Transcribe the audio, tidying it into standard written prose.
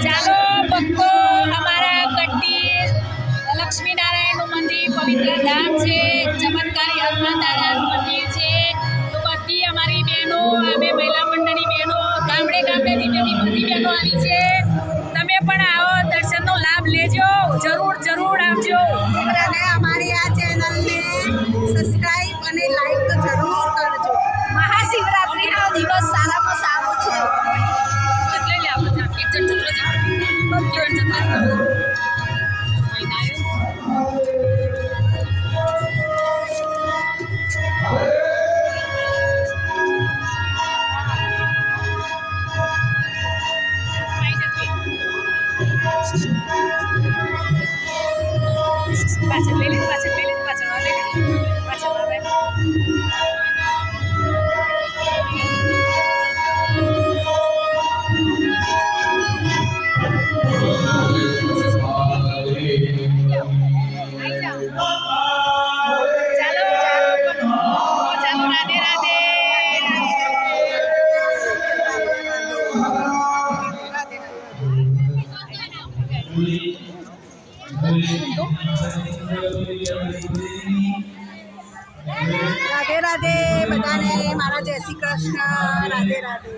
ચાલો ભક્તો, અમારા કંટી લક્ષ્મીનારાયણનું મંદિર પવિત્ર ધામ છે, ચમત્કારી હનુમાન દાદાનું મંદિર છે. તો બધી અમારી બહેનો, અમે મહિલા મંડળની બહેનો ગામડે ગામડેથી બધી બહેનો આવી છે. તમે પણ આવો, દર્શનનો લાભ લેજો, જરૂર આવજો. અને અમારી આ ચેનલને સબસ્ક્રાઇબ અને લાઈક તો જરૂર કરજો. મહાશિવરાત્રિનો દિવસ સારામાં સારો છે. પાછળ લઈ લે, પાછળ આવે. ચાલો રાધે રાધે. રાધે રાધે બધાને, મારા જય શ્રી કૃષ્ણ. રાધે રાધે.